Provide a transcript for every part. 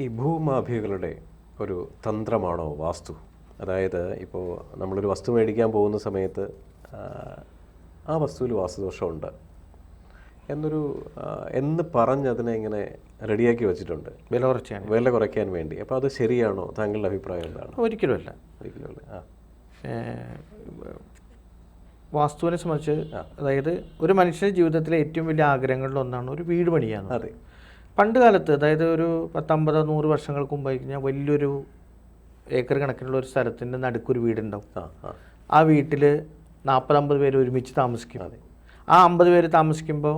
ഈ ഭൂമാഫിയകളുടെ ഒരു തന്ത്രമാണോ വാസ്തു? അതായത് ഇപ്പോൾ നമ്മളൊരു വസ്തു മേടിക്കാൻ പോകുന്ന സമയത്ത് ആ വസ്തുവിൽ വാസ്തുദോഷമുണ്ട് എന്ന് പറഞ്ഞ് അതിനെ ഇങ്ങനെ റെഡിയാക്കി വെച്ചിട്ടുണ്ട് വില കുറയ്ക്കാൻ വേണ്ടി. അപ്പോൾ അത് ശരിയാണോ? താങ്കളുടെ അഭിപ്രായം എന്താണ്? ഒരിക്കലുമല്ല. വാസ്തുവിനെ സംബന്ധിച്ച് അതായത് ഒരു മനുഷ്യൻ്റെ ജീവിതത്തിലെ ഏറ്റവും വലിയ ആഗ്രഹങ്ങളിലൊന്നാണ് ഒരു വീട് പണിയാന്ന്. അതെ. പണ്ട് കാലത്ത് അതായത് ഒരു 50-100 വർഷങ്ങൾക്ക് മുമ്പ് കഴിഞ്ഞാൽ വലിയൊരു ഏക്കർ കണക്കിനുള്ള ഒരു സ്ഥലത്തിൻ്റെ നടുക്കൊരു വീടുണ്ടാവും. ആ വീട്ടിൽ 40-50 പേര് ഒരുമിച്ച് താമസിക്കും. ആ 50 പേര് താമസിക്കുമ്പോൾ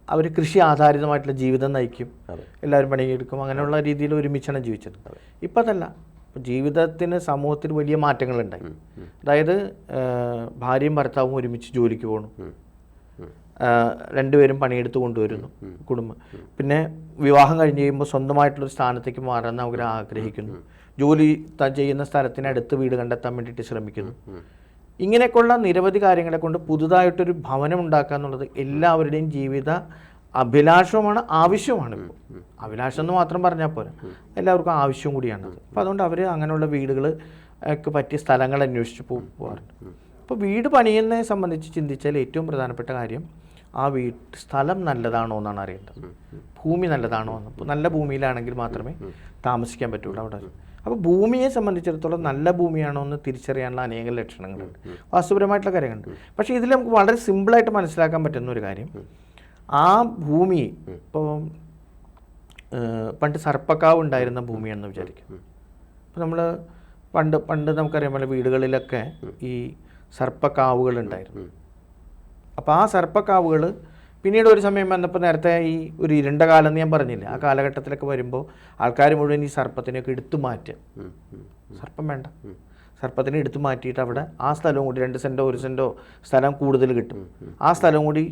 അവർ കൃഷി ആധാരിതമായിട്ടുള്ള ജീവിതം നയിക്കും, എല്ലാവരും പണിയെടുക്കും, അങ്ങനെയുള്ള രീതിയിൽ ഒരുമിച്ചാണ് ജീവിച്ചത്. ഇപ്പം അതല്ല. ജീവിതത്തിന് സമൂഹത്തിൽ വലിയ മാറ്റങ്ങളുണ്ടായി. അതായത് ഭാര്യയും ഭർത്താവും ഒരുമിച്ച് ജോലിക്ക് പോകണം, രണ്ടുപേരും പണിയെടുത്ത് കൊണ്ടുവരുന്നു കുടുംബം. പിന്നെ വിവാഹം കഴിഞ്ഞ് കഴിയുമ്പോൾ സ്വന്തമായിട്ടുള്ളൊരു സ്ഥാനത്തേക്ക് മാറാൻ അവർ ആഗ്രഹിക്കുന്നു, ജോലി ചെയ്യുന്ന സ്ഥലത്തിനടുത്ത് വീട് കണ്ടെത്താൻ വേണ്ടിയിട്ട് ശ്രമിക്കുന്നു. ഇങ്ങനെയൊക്കെയുള്ള നിരവധി കാര്യങ്ങളെ കൊണ്ട് പുതുതായിട്ടൊരു ഭവനം ഉണ്ടാക്കുക എന്നുള്ളത് എല്ലാവരുടെയും ജീവിത അഭിലാഷവുമാണ്, ആവശ്യവുമാണ്. ഇപ്പോൾ അഭിലാഷം എന്ന് മാത്രം പറഞ്ഞാൽ പോരാ, എല്ലാവർക്കും ആവശ്യവും കൂടിയാണത്. അപ്പോൾ അതുകൊണ്ട് അവർ അങ്ങനെയുള്ള വീടുകൾ ഒക്കെ പറ്റിയ സ്ഥലങ്ങൾ അന്വേഷിച്ച് പോകാറുണ്ട്. അപ്പോൾ വീട് പണിയുന്നതിനെ സംബന്ധിച്ച് ചിന്തിച്ചാൽ ഏറ്റവും പ്രധാനപ്പെട്ട കാര്യം ആ സ്ഥലം നല്ലതാണോ എന്നാണ് അറിയേണ്ടത്. ഭൂമി നല്ലതാണോ എന്ന്. ഇപ്പോൾ നല്ല ഭൂമിയിലാണെങ്കിൽ മാത്രമേ താമസിക്കാൻ പറ്റുള്ളൂ അവിടെ. അപ്പോൾ ഭൂമിയെ സംബന്ധിച്ചിടത്തോളം നല്ല ഭൂമിയാണോ എന്ന് തിരിച്ചറിയാനുള്ള അനേകം ലക്ഷണങ്ങളുണ്ട്, വാസ്തുപരമായിട്ടുള്ള കാര്യങ്ങളുണ്ട്. പക്ഷേ ഇതിൽ നമുക്ക് വളരെ സിമ്പിളായിട്ട് മനസ്സിലാക്കാൻ പറ്റുന്ന ഒരു കാര്യം, ആ ഭൂമി ഇപ്പോൾ പണ്ട് സർപ്പക്കാവ് ഉണ്ടായിരുന്ന ഭൂമിയാണെന്ന് വിചാരിക്കും. ഇപ്പോൾ നമ്മൾ പണ്ട് നമുക്കറിയാം പോലെ വീടുകളിലൊക്കെ ഈ സർപ്പക്കാവുകൾ ഉണ്ടായിരുന്നു. അപ്പോൾ ആ സർപ്പക്കാവുകൾ പിന്നീട് ഒരു സമയം വന്നപ്പോൾ നേരത്തെ ഈ ഒരു ഇരുണ്ട കാലം എന്ന് ഞാൻ പറഞ്ഞില്ലേ, ആ കാലഘട്ടത്തിലൊക്കെ വരുമ്പോൾ ആൾക്കാർ മുഴുവൻ ഈ സർപ്പത്തിനെയൊക്കെ എടുത്തു മാറ്റുക. സർപ്പം വേണ്ട, സർപ്പത്തിനെ എടുത്തു മാറ്റിയിട്ട് അവിടെ ആ സ്ഥലവും കൂടി 2 സെൻറ്റോ 1 സെൻറ്റോ സ്ഥലം കൂടുതൽ കിട്ടും. ആ സ്ഥലവും കൂടി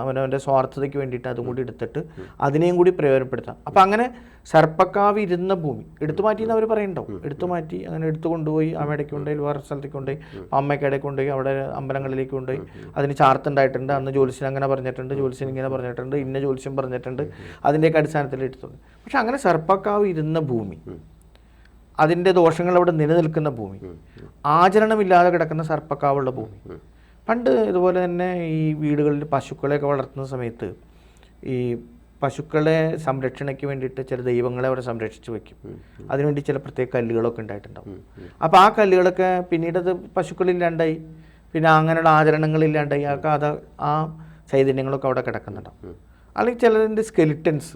അവനവൻ്റെ സ്വാർത്ഥതയ്ക്ക് വേണ്ടിയിട്ട് അതും കൂടി എടുത്തിട്ട് അതിനെയും കൂടി പ്രയോജനപ്പെടുത്താം. അപ്പം അങ്ങനെ സർപ്പക്കാവ് ഇരുന്ന ഭൂമി എടുത്തു മാറ്റിയെന്ന് അവർ പറയുന്നുണ്ടാവും. എടുത്തു മാറ്റി അങ്ങനെ എടുത്തു കൊണ്ടുപോയി അമ്മയിടയ്ക്ക് കൊണ്ടുപോയി വേറെ സ്ഥലത്തേക്ക് കൊണ്ടുപോയി അമ്മയ്ക്കിടയ്ക്ക് കൊണ്ടുപോയി അവിടെ അമ്പലങ്ങളിലേക്ക് കൊണ്ടുപോയി അതിന് ചാർത്തുണ്ടായിട്ടുണ്ട്, അന്ന് ജ്യോത്സ്യൻ അങ്ങനെ പറഞ്ഞിട്ടുണ്ട്, ജ്യോത്സ്യൻ ഇങ്ങനെ പറഞ്ഞിട്ടുണ്ട്, ഇന്ന ജ്യോത്സ്യം പറഞ്ഞിട്ടുണ്ട്, അതിൻ്റെയൊക്കെ അടിസ്ഥാനത്തിൽ എടുത്തുണ്ട്. പക്ഷെ അങ്ങനെ സർപ്പക്കാവ് ഇരുന്ന ഭൂമി, അതിൻ്റെ ദോഷങ്ങൾ അവിടെ നിലനിൽക്കുന്ന ഭൂമി, ആചരണമില്ലാതെ കിടക്കുന്ന സർപ്പക്കാവുള്ള ഭൂമി. പണ്ട് ഇതുപോലെ തന്നെ ഈ വീടുകളിൽ പശുക്കളെയൊക്കെ വളർത്തുന്ന സമയത്ത് ഈ പശുക്കളെ സംരക്ഷണയ്ക്ക് വേണ്ടിയിട്ട് ചില ദൈവങ്ങളെ അവിടെ സംരക്ഷിച്ച് വയ്ക്കും. അതിനുവേണ്ടി ചില പ്രത്യേക കല്ലുകളൊക്കെ ഉണ്ടായിട്ടുണ്ടാവും. അപ്പോൾ ആ കല്ലുകളൊക്കെ പിന്നീട് അത് പശുക്കളില്ലാണ്ടായി, പിന്നെ അങ്ങനെയുള്ള ആചരണങ്ങളില്ലാണ്ടായി, ആ ചൈതന്യങ്ങളൊക്കെ അവിടെ കിടക്കുന്നുണ്ടാവും. അല്ലെങ്കിൽ ചിലതിൻ്റെ സ്കെലിറ്റൻസ്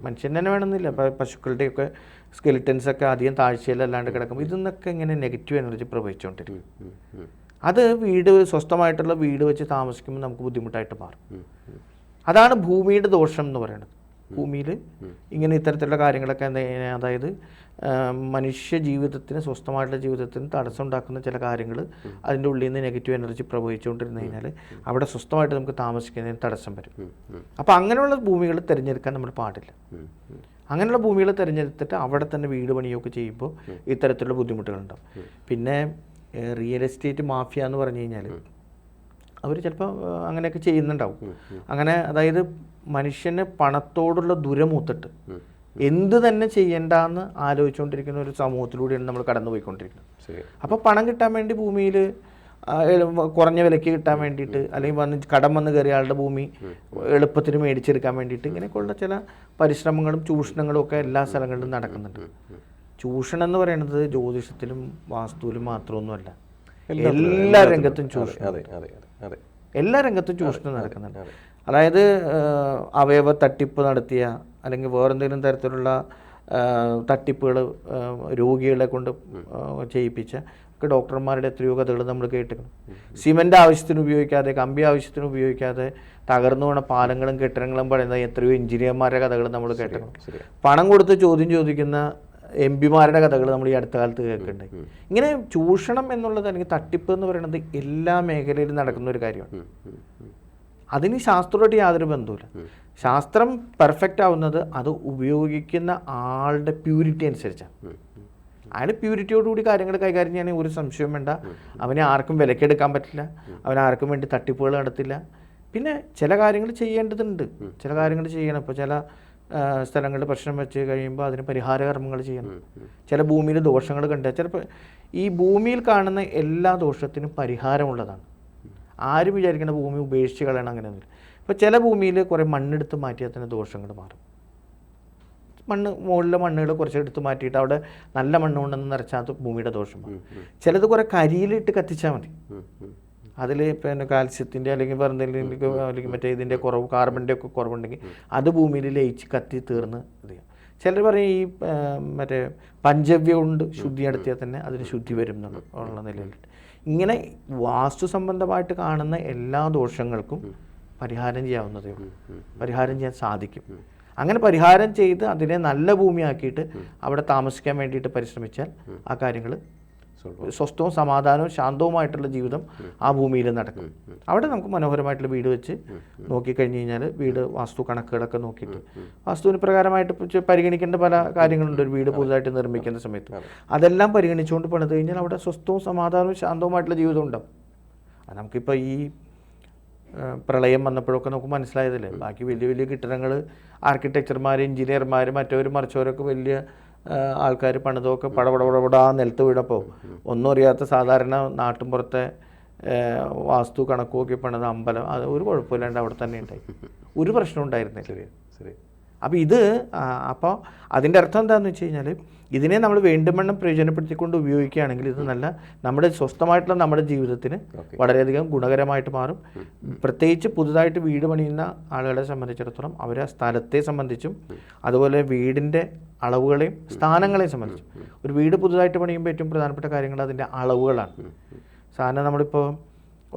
മനുഷ്യൻ തന്നെ വേണമെന്നില്ല, പശുക്കളുടെയൊക്കെ സ്കെലിറ്റൻസൊക്കെ അധികം താഴ്ചയിലല്ലാണ്ട് കിടക്കും. ഇതിന്നൊക്കെ ഇങ്ങനെ നെഗറ്റീവ് എനർജി പ്രവഹിച്ചുകൊണ്ടിരിക്കും. അത് സ്വസ്ഥമായിട്ടുള്ള വീട് വെച്ച് താമസിക്കുമ്പോൾ നമുക്ക് ബുദ്ധിമുട്ടായിട്ട് മാറും. അതാണ് ഭൂമിയുടെ ദോഷം എന്ന് പറയുന്നത്. ഭൂമിയിൽ ഇങ്ങനെ ഇത്തരത്തിലുള്ള കാര്യങ്ങളൊക്കെ അതായത് മനുഷ്യ ജീവിതത്തിന്, സ്വസ്ഥമായിട്ടുള്ള ജീവിതത്തിന് തടസ്സം ഉണ്ടാക്കുന്ന ചില കാര്യങ്ങൾ അതിൻ്റെ ഉള്ളിൽ നിന്ന് നെഗറ്റീവ് എനർജി പ്രവഹിച്ചുകൊണ്ടിരുന്നു കഴിഞ്ഞാൽ അവിടെ സ്വസ്ഥമായിട്ട് നമുക്ക് താമസിക്കുന്നതിന് തടസ്സം വരും. അപ്പോൾ അങ്ങനെയുള്ള ഭൂമികൾ തിരഞ്ഞെടുക്കാൻ നമ്മൾ പാടില്ല. അങ്ങനെയുള്ള ഭൂമികൾ തിരഞ്ഞെടുത്തിട്ട് അവിടെ തന്നെ വീട് പണിയൊക്കെ ചെയ്യുമ്പോൾ ഇത്തരത്തിലുള്ള ബുദ്ധിമുട്ടുകളുണ്ടാവും. പിന്നെ റിയൽ എസ്റ്റേറ്റ് മാഫിയ എന്ന് പറഞ്ഞു കഴിഞ്ഞാൽ അവർ ചിലപ്പോൾ അങ്ങനെയൊക്കെ ചെയ്യുന്നുണ്ടാവും. അങ്ങനെ അതായത് മനുഷ്യന് പണത്തോടുള്ള ദുരമൂത്തിട്ട് എന്ത് തന്നെ ചെയ്യണ്ടെന്ന് ആലോചിച്ചുകൊണ്ടിരിക്കുന്ന ഒരു സമൂഹത്തിലൂടെയാണ് നമ്മൾ കടന്നു പോയിക്കൊണ്ടിരിക്കുന്നത്. അപ്പോൾ പണം കിട്ടാൻ വേണ്ടി ഭൂമിയിൽ കുറഞ്ഞ വിലയ്ക്ക് കിട്ടാൻ വേണ്ടിയിട്ട്, അല്ലെങ്കിൽ കടം വന്ന് കയറിയ ആളുടെ ഭൂമി എളുപ്പത്തിന് മേടിച്ചെടുക്കാൻ വേണ്ടിയിട്ട് ഇങ്ങനെയൊക്കെയുള്ള ചില പരിശ്രമങ്ങളും ചൂഷണങ്ങളും ഒക്കെ എല്ലാ സ്ഥലങ്ങളിലും നടക്കുന്നുണ്ട്. ചൂഷണം എന്ന് പറയുന്നത് ജ്യോതിഷത്തിലും വാസ്തുവിലും മാത്രമൊന്നുമല്ല, എല്ലാ രംഗത്തും ചൂഷണം, എല്ലാ രംഗത്തും ചൂഷണം നടക്കുന്നുണ്ട്. അതായത് അവയവ തട്ടിപ്പ് നടത്തിയ അല്ലെങ്കിൽ വേറെന്തെങ്കിലും തരത്തിലുള്ള തട്ടിപ്പുകൾ രോഗികളെ കൊണ്ട് ചെയ്യിപ്പിച്ച ഡോക്ടർമാരുടെ എത്രയോ കഥകൾ നമ്മൾ കേട്ടിട്ടുണ്ട്. സിമൻ്റ് ആവശ്യത്തിന് ഉപയോഗിക്കാതെ, കമ്പി ആവശ്യത്തിന് ഉപയോഗിക്കാതെ തകർന്നു വീണ പാലങ്ങളും കെട്ടിടങ്ങളും പറയുന്ന എത്രയോ എഞ്ചിനീയർമാരുടെ കഥകൾ നമ്മൾ കേട്ടിട്ടുണ്ട്. പണം കൊടുത്ത് ചോദ്യം ചോദിക്കുന്ന എംപിമാരുടെ കഥകൾ നമ്മൾ ഈ അടുത്ത കാലത്ത് കേൾക്കുന്നുണ്ട്. ഇങ്ങനെ ചൂഷണം എന്നുള്ളത് അല്ലെങ്കിൽ തട്ടിപ്പ് എന്ന് പറയുന്നത് എല്ലാ മേഖലയിലും നടക്കുന്ന ഒരു കാര്യമാണ്. അതിന് ശാസ്ത്രമായിട്ട് യാതൊരു ബന്ധവുമില്ല. ശാസ്ത്രം പെർഫെക്റ്റ് ആവുന്നത് അത് ഉപയോഗിക്കുന്ന ആളുടെ പ്യൂരിറ്റി അനുസരിച്ചാണ്. അയാൾ പ്യൂരിറ്റിയോടുകൂടി കാര്യങ്ങൾ കൈകാര്യം ചെയ്യാൻ ഒരു സംശയവും വേണ്ട. അവനെ ആർക്കും വിലക്കെടുക്കാൻ പറ്റില്ല, അവനാർക്കും വേണ്ടി തട്ടിപ്പുകൾ നടത്തില്ല. പിന്നെ ചില കാര്യങ്ങൾ ചെയ്യേണ്ടതുണ്ട്, ചില കാര്യങ്ങൾ ചെയ്യണം. ഇപ്പോൾ ചില സ്ഥലങ്ങളിൽ പ്രശ്നം വെച്ച് കഴിയുമ്പോൾ അതിന് പരിഹാര കർമ്മങ്ങൾ ചെയ്യണം. ചില ഭൂമിയിൽ ദോഷങ്ങൾ കണ്ടാൽ ചിലപ്പോൾ ഈ ഭൂമിയിൽ കാണുന്ന എല്ലാ ദോഷത്തിനും പരിഹാരമുള്ളതാണ്. ആരും വിചാരിക്കേണ്ട ഭൂമി ഉപേക്ഷിച്ച് കളയണം അങ്ങനെയൊന്നുമില്ല. ഇപ്പോൾ ചില ഭൂമിയിൽ കുറേ മണ്ണെടുത്ത് മാറ്റിയാൽ തന്നെ ദോഷങ്ങൾ മാറും. മുകളിലെ മണ്ണുകൾ കുറച്ച് എടുത്ത് മാറ്റിയിട്ട് അവിടെ നല്ല മണ്ണ് കൊണ്ടെന്ന് നിറച്ചാൽ ഭൂമിയുടെ ദോഷം മാറും. ചിലത് കുറേ കരിയിലിട്ട് കത്തിച്ചാൽ മതി. അതിൽ പിന്നെ കാൽസ്യത്തിൻ്റെ അല്ലെങ്കിൽ വേറെ എന്തെങ്കിലും അല്ലെങ്കിൽ മറ്റേ ഇതിൻ്റെ കുറവ് കാർബണിൻ്റെ ഒക്കെ കുറവുണ്ടെങ്കിൽ അത് ഭൂമിയിൽ ലയിച്ച് കത്തി തീർന്ന് ഇത് ചെയ്യാം. ചിലർ പറയും ഈ മറ്റേ പഞ്ചവ്യം കൊണ്ട് ശുദ്ധി നടത്തിയാൽ തന്നെ അതിന് ശുദ്ധി വരും എന്നുള്ള നിലയിലിട്ട് ഇങ്ങനെ വാസ്തു സംബന്ധമായിട്ട് കാണുന്ന എല്ലാ ദോഷങ്ങൾക്കും പരിഹാരം ചെയ്യാവുന്നതേ ഉള്ളൂ. പരിഹാരം ചെയ്യാൻ സാധിക്കും. അങ്ങനെ പരിഹാരം ചെയ്ത് അതിനെ നല്ല ഭൂമിയാക്കിയിട്ട് അവിടെ താമസിക്കാൻ വേണ്ടിയിട്ട് പരിശ്രമിച്ചാൽ ആ കാര്യങ്ങൾ സ്വസ്ഥവും സമാധാനവും ശാന്തവുമായിട്ടുള്ള ജീവിതം ആ ഭൂമിയിൽ നടക്കും. അവിടെ നമുക്ക് മനോഹരമായിട്ടുള്ള വീട് വെച്ച് നോക്കിക്കഴിഞ്ഞ് കഴിഞ്ഞാൽ വീട് വാസ്തു കണക്കുകളൊക്കെ നോക്കിയിട്ട് വാസ്തുവിന് പ്രകാരമായിട്ട് പരിഗണിക്കേണ്ട പല കാര്യങ്ങളുണ്ട്. ഒരു വീട് പുതുതായിട്ട് നിർമ്മിക്കുന്ന സമയത്ത് അതെല്ലാം പരിഗണിച്ചുകൊണ്ട് പണിത് കഴിഞ്ഞാൽ അവിടെ സ്വസ്ഥവും സമാധാനവും ശാന്തവുമായിട്ടുള്ള ജീവിതം ഉണ്ടാവും. അത് നമുക്കിപ്പോൾ ഈ പ്രളയം വന്നപ്പോഴൊക്കെ നമുക്ക് മനസ്സിലായതല്ലേ. ബാക്കി വലിയ വലിയ കെട്ടിടങ്ങൾ ആർക്കിടെക്ചർമാർ, എഞ്ചിനീയർമാർ, മറ്റവരും മറിച്ചവരൊക്കെ വലിയ ആൾക്കാർ പണിതൊക്കെ പടപടപടപടാ നിലത്ത് വീണപ്പോൾ ഒന്നും അറിയാത്ത സാധാരണ നാട്ടിൻപുറത്തെ വാസ്തു കണക്കുമൊക്കെ പണിത് അമ്പലം അത് ഒരു കുഴപ്പമില്ലാണ്ട് അവിടെ തന്നെ ഉണ്ടായി, ഒരു പ്രശ്നം ഉണ്ടായിരുന്നില്ല. അപ്പോൾ ഇത് അപ്പോൾ അതിൻ്റെ അർത്ഥം എന്താണെന്ന് വെച്ച് കഴിഞ്ഞാൽ ഇതിനെ നമ്മൾ വേണ്ടുമെണ്ണം പ്രയോജനപ്പെടുത്തിക്കൊണ്ട് ഉപയോഗിക്കുകയാണെങ്കിൽ ഇത് നല്ല നമ്മുടെ സ്വസ്ഥമായിട്ടുള്ള നമ്മുടെ ജീവിതത്തിന് വളരെയധികം ഗുണകരമായിട്ട് മാറും. പ്രത്യേകിച്ച് പുതുതായിട്ട് വീട് പണിയുന്ന ആളുകളെ സംബന്ധിച്ചിടത്തോളം അവർ ആ സ്ഥലത്തെ സംബന്ധിച്ചും അതുപോലെ വീടിൻ്റെ അളവുകളെയും സ്ഥാനങ്ങളെയും സംബന്ധിച്ചും ഒരു വീട് പുതുതായിട്ട് പണിയുമ്പോൾ ഏറ്റവും പ്രധാനപ്പെട്ട കാര്യങ്ങൾ അതിൻ്റെ അളവുകളാണ്. സാധാരണ നമ്മളിപ്പോൾ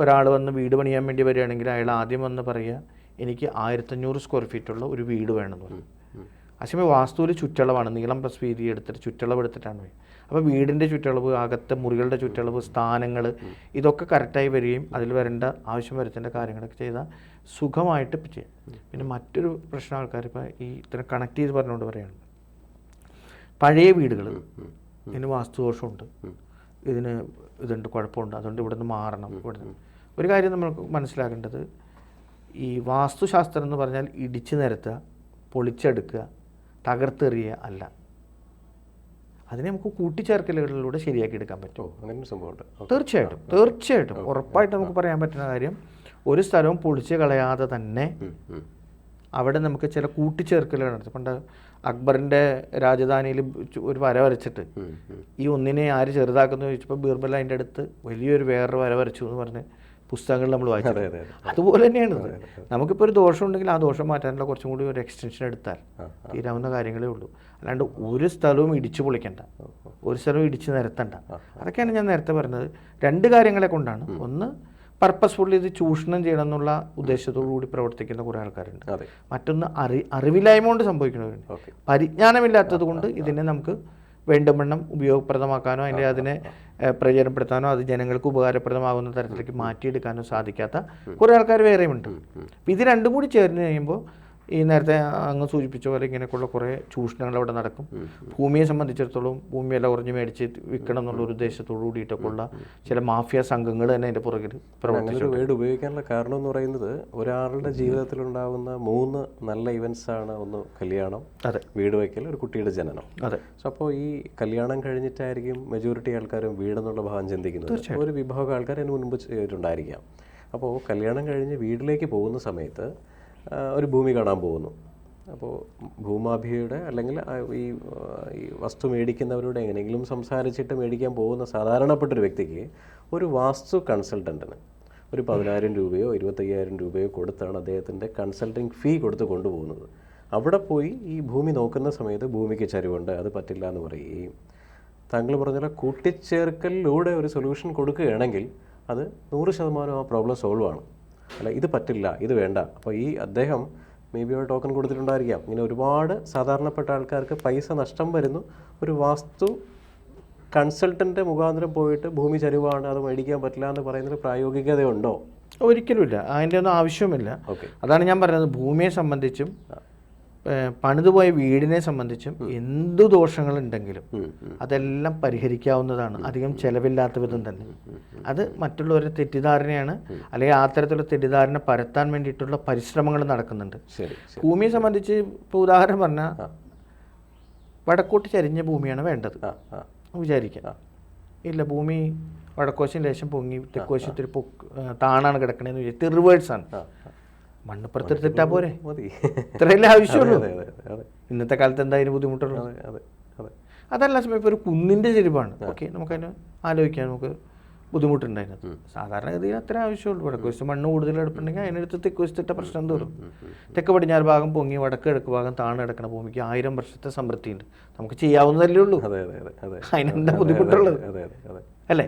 ഒരാൾ വന്ന് വീട് പണിയാൻ വേണ്ടി വരികയാണെങ്കിൽ അയാൾ ആദ്യം വന്ന് പറയുക എനിക്ക് 1500 സ്ക്വയർ ഫീറ്റുള്ള ഒരു വീട് വേണമെന്ന് പറയും. അശമയ വാസ്തുവിൽ ചുറ്റളവാണ്, നീളം പ്ലസ് വീതി എടുത്തിട്ട് ചുറ്റളവ് എടുത്തിട്ടാണ് വരിക. അപ്പോൾ വീടിൻ്റെ ചുറ്റളവ്, അകത്തെ മുറികളുടെ ചുറ്റളവ്, സ്ഥാനങ്ങൾ ഇതൊക്കെ കറക്റ്റായി വരികയും അതിൽ വരേണ്ട ആവശ്യം വരുത്തേണ്ട കാര്യങ്ങളൊക്കെ ചെയ്താൽ സുഖമായിട്ട് ചെയ്യാം. പിന്നെ മറ്റൊരു പ്രശ്നം ആൾക്കാർ ഇപ്പോൾ ഈ ഇത്ര കണക്ട് ചെയ്ത് പറഞ്ഞുകൊണ്ട് പറയുകയാണ്, പഴയ വീടുകൾ ഇതിന് വാസ്തുദോഷമുണ്ട്, ഇതിന് ഇതുണ്ട്, കുഴപ്പമുണ്ട്, അതുകൊണ്ട് ഇവിടെ നിന്ന് മാറണം. ഇവിടുന്ന് ഒരു കാര്യം നമ്മൾ മനസ്സിലാക്കേണ്ടത്, ഈ വാസ്തുശാസ്ത്രം എന്ന് പറഞ്ഞാൽ ഇടിച്ചു നിരത്തുക, പൊളിച്ചെടുക്കുക, തകർത്തെറിയുക അല്ല. അതിനെ നമുക്ക് കൂട്ടിച്ചേർക്കലുകളിലൂടെ ശരിയാക്കി എടുക്കാൻ പറ്റുമോ? അങ്ങനെ സംഭവമുണ്ട്. തീർച്ചയായിട്ടും ഉറപ്പായിട്ട് നമുക്ക് പറയാൻ പറ്റുന്ന കാര്യം, ഒരു സ്ഥലവും പൊളിച്ച് കളയാതെ തന്നെ അവിടെ നമുക്ക് ചില കൂട്ടിച്ചേർക്കലുകൾ നടത്തും. പണ്ട് അക്ബറിൻ്റെ രാജധാനിയിൽ ഒരു വര വരച്ചിട്ട് ഈ ഒന്നിനെ ആര് ചെറുതാക്കുന്നു ചോദിച്ചപ്പോൾ ബീർബൽ അതിൻ്റെ അടുത്ത് വലിയൊരു വേറൊരു വര വരച്ചു എന്ന് പറഞ്ഞ് പുസ്തകങ്ങളിൽ നമ്മൾ വായിച്ചത്. അതുപോലെ തന്നെയാണ് നമുക്കിപ്പോൾ ഒരു ദോഷം ഉണ്ടെങ്കിൽ ആ ദോഷം മാറ്റാനുള്ള കുറച്ചും കൂടി ഒരു എക്സ്റ്റൻഷൻ എടുത്താൽ തീരാവുന്ന കാര്യങ്ങളേ ഉള്ളൂ. അല്ലാണ്ട് ഒരു സ്ഥലവും ഇടിച്ചു പൊളിക്കണ്ട, ഒരു സ്ഥലവും ഇടിച്ചു നിരത്തണ്ട. അതൊക്കെയാണ് ഞാൻ നേരത്തെ പറഞ്ഞത്. രണ്ട് കാര്യങ്ങളെ കൊണ്ടാണ്. ഒന്ന്, പർപ്പസ്ഫുള്ളി ഇത് ചൂഷണം ചെയ്യണം എന്നുള്ള ഉദ്ദേശത്തോടു കൂടി പ്രവർത്തിക്കുന്ന കുറേ ആൾക്കാരുണ്ട്. മറ്റൊന്ന് അറിവില്ലായ്മ കൊണ്ട് സംഭവിക്കുന്നവരുണ്ട്. പരിജ്ഞാനമില്ലാത്തത് കൊണ്ട് ഇതിനെ നമുക്ക് വേണ്ടുമെണ്ണം ഉപയോഗപ്രദമാക്കാനോ അതിനെ പ്രയോജനപ്പെടുത്താനോ അത് ജനങ്ങൾക്ക് ഉപകാരപ്രദമാകുന്ന തരത്തിലേക്ക് മാറ്റിയെടുക്കാനോ സാധിക്കാത്ത കുറേ ആൾക്കാർ വേറെയുമുണ്ട്. അപ്പോൾ ഇത് രണ്ടും കൂടി ചേർന്ന് കഴിയുമ്പോൾ ഈ നേരത്തെ അങ്ങ് സൂചിപ്പിച്ച പോലെ ഇങ്ങനെയൊക്കെയുള്ള കുറേ ചൂഷണങ്ങൾ അവിടെ നടക്കും. ഭൂമിയെ സംബന്ധിച്ചിടത്തോളം ഭൂമി വില കുറഞ്ഞ് മേടിച്ച് വിൽക്കണം എന്നുള്ള ഒരു ഉദ്ദേശത്തോടു കൂടിയിട്ടൊക്കെ ഉള്ള ചില മാഫിയ സംഘങ്ങൾ തന്നെ അതിൻ്റെ പുറകിൽ പ്രവർത്തിച്ചു. വേർഡ് ഉപയോഗിക്കാനുള്ള കാരണം എന്ന് പറയുന്നത്, ഒരാളുടെ ജീവിതത്തിലുണ്ടാകുന്ന 3 നല്ല ഇവൻറ്റ്സ് ആണ്. ഒന്ന് കല്യാണം, വീട് വയ്ക്കൽ, ഒരു കുട്ടിയുടെ ജനനം. സോ അപ്പോൾ ഈ കല്യാണം കഴിഞ്ഞിട്ടായിരിക്കും മെജോറിറ്റി ആൾക്കാരും വീടെന്നുള്ള ഭാഗം ചിന്തിക്കുന്നത്. ഒരു വിഭാഗം ആൾക്കാർ അതിന് മുൻപ് ചെയ്തിട്ടുണ്ടായിരിക്കാം. അപ്പോൾ കല്യാണം കഴിഞ്ഞ് വീട്ടിലേക്ക് പോകുന്ന സമയത്ത് ഒരു ഭൂമി കാണാൻ പോകുന്നു. അപ്പോൾ ഭൂമാഭിയുടെ അല്ലെങ്കിൽ ഈ വസ്തു മേടിക്കുന്നവരോട് എങ്ങനെയെങ്കിലും സംസാരിച്ചിട്ട് മേടിക്കാൻ പോകുന്ന സാധാരണപ്പെട്ടൊരു വ്യക്തിക്ക് ഒരു വാസ്തു കൺസൾട്ടൻറ്റിന് ഒരു 10,000 രൂപയോ 25,000 രൂപയോ കൊടുത്താണ് അദ്ദേഹത്തിൻ്റെ കൺസൾട്ടിങ് ഫീ കൊടുത്ത് കൊണ്ടുപോകുന്നത്. അവിടെ പോയി ഈ ഭൂമി നോക്കുന്ന സമയത്ത് ഭൂമിക്ക് ചരിവുണ്ട്, അത് പറ്റില്ല എന്ന് പറയുകയും താങ്കൾ പറഞ്ഞ കൂട്ടിച്ചേർക്കലിലൂടെ ഒരു സൊല്യൂഷൻ കൊടുക്കുകയാണെങ്കിൽ അത് 100% ആ പ്രോബ്ലം സോൾവ് ആണ്. അല്ല, ഇത് പറ്റില്ല, ഇത് വേണ്ട. അപ്പോൾ ഈ അദ്ദേഹം മേ ബി ഒരു ടോക്കൺ കൊടുത്തിട്ടുണ്ടായിരിക്കാം. ഇങ്ങനെ ഒരുപാട് സാധാരണപ്പെട്ട ആൾക്കാർക്ക് പൈസ നഷ്ടം വരുന്നു. ഒരു വാസ്തു കൺസൾട്ടൻ്റ് മുഖാന്തരം പോയിട്ട് ഭൂമി ചരിവാണ്, അത് മേടിക്കാൻ പറ്റില്ല എന്ന് പറയുന്നതിന് പ്രായോഗികതയുണ്ടോ? ഒരിക്കലുമില്ല, അതിൻ്റെ ഒന്നും ആവശ്യമില്ല. അതാണ് ഞാൻ പറയുന്നത്. ഭൂമിയെ സംബന്ധിച്ചും പണിതുപോയ വീടിനെ സംബന്ധിച്ചും എന്തു ദോഷങ്ങളുണ്ടെങ്കിലും അതെല്ലാം പരിഹരിക്കാവുന്നതാണ്, അധികം ചിലവില്ലാത്ത വിധം തന്നെ. അത് മറ്റുള്ളവരുടെ തെറ്റിദ്ധാരണയാണ്, അല്ലെങ്കിൽ ആ തരത്തിലുള്ള തെറ്റിദ്ധാരണ പരത്താൻ വേണ്ടിയിട്ടുള്ള പരിശ്രമങ്ങൾ നടക്കുന്നുണ്ട്. ഭൂമിയെ സംബന്ധിച്ച് ഇപ്പോൾ ഉദാഹരണം പറഞ്ഞാൽ വടക്കോട്ട് ചരിഞ്ഞ ഭൂമിയാണ് വേണ്ടത് വിചാരിക്കാം. ഇല്ല, ഭൂമി വടക്കോശം ലേശം പൊങ്ങി തെക്കോശത്തിൽ താണാണ് കിടക്കണേന്ന് വിചാരിച്ചു, റിവേഴ്സാണ്. മണ്ണപ്പുറത്തെടുത്തിട്ടാ പോരെ, ഇത്രയല്ലേ ആവശ്യമുള്ളൂ. ഇന്നത്തെ കാലത്ത് എന്താ അതിന് ബുദ്ധിമുട്ടുള്ളൂ? അതല്ല സമയം ഇപ്പോൾ ഒരു കുന്നിൻ്റെ ചെരുവാണ്, ഓക്കെ, നമുക്കതിന് ആലോചിക്കാൻ നമുക്ക് ബുദ്ധിമുട്ടുണ്ട്. അതിനകത്ത് സാധാരണഗതിയിൽ അത്ര ആവശ്യമുള്ളൂ. വടക്കുവശത്ത് മണ്ണ് കൂടുതൽ എടുപ്പുണ്ടെങ്കിൽ അതിനടുത്ത് തെക്കുവശത്തിട്ട പ്രശ്നം തീരും. തെക്ക് പടിഞ്ഞാറ് ഭാഗം പൊങ്ങി വടക്ക് കിഴക്ക് ഭാഗം താഴെ കിടക്കുന്ന ഭൂമിക്ക് 1000 വർഷത്തെ സമൃദ്ധിയുണ്ട്. നമുക്ക് ചെയ്യാവുന്നതല്ലേ ഉള്ളൂ, അതിനെന്താ ബുദ്ധിമുട്ടുള്ളത് അല്ലേ?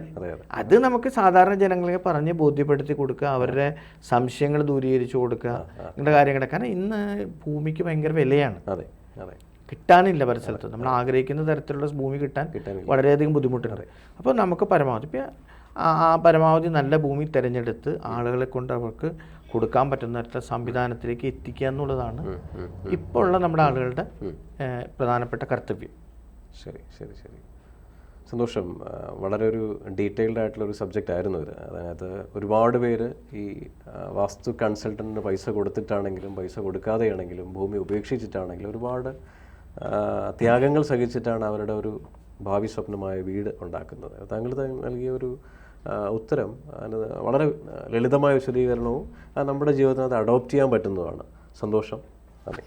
അത് നമുക്ക് സാധാരണ ജനങ്ങളെ പറഞ്ഞ് ബോധ്യപ്പെടുത്തി കൊടുക്കുക, അവരുടെ സംശയങ്ങൾ ദൂരീകരിച്ചു കൊടുക്കുക, ഇങ്ങനത്തെ കാര്യങ്ങൾ. കാരണം ഇന്ന് ഭൂമിക്ക് ഭയങ്കര വിലയാണ്, കിട്ടാനില്ല പല സ്ഥലത്തും. നമ്മൾ ആഗ്രഹിക്കുന്ന തരത്തിലുള്ള ഭൂമി കിട്ടാൻ വളരെയധികം ബുദ്ധിമുട്ടുണ്ട്. അപ്പോൾ നമുക്ക് പരമാവധി പരമാവധി നല്ല ഭൂമി തിരഞ്ഞെടുത്ത് ആളുകളെ കൊണ്ട് അവർക്ക് കൊടുക്കാൻ പറ്റുന്ന തരത്തിലുള്ള സംവിധാനത്തിലേക്ക് എത്തിക്കുക എന്നുള്ളതാണ് ഇപ്പോൾ ഉള്ള നമ്മുടെ ആളുകളുടെ പ്രധാനപ്പെട്ട കർത്തവ്യം. ശരി ശരി ശരി, സന്തോഷം. വളരെ ഒരു ഡീറ്റെയിൽഡ് ആയിട്ടുള്ളൊരു സബ്ജക്റ്റ് ആയിരുന്നു ഇത്. അതിനകത്ത് ഒരുപാട് പേര് ഈ വാസ്തു കൺസൾട്ടൻറ്റിന് പൈസ കൊടുത്തിട്ടാണെങ്കിലും പൈസ കൊടുക്കാതെയാണെങ്കിലും ഭൂമി ഉപേക്ഷിച്ചിട്ടാണെങ്കിലും ഒരുപാട് ത്യാഗങ്ങൾ സഹിച്ചിട്ടാണ് അവരുടെ ഒരു ഭാവി സ്വപ്നമായ വീട് ഉണ്ടാക്കുന്നത്. താങ്കൾ നൽകിയ ഒരു ഉത്തരം വളരെ ലളിതമായ വിശദീകരണവും നമ്മുടെ ജീവിതത്തിനകത്ത് അഡോപ്റ്റ് ചെയ്യാൻ പറ്റുന്നതാണ്. സന്തോഷം, നന്ദി.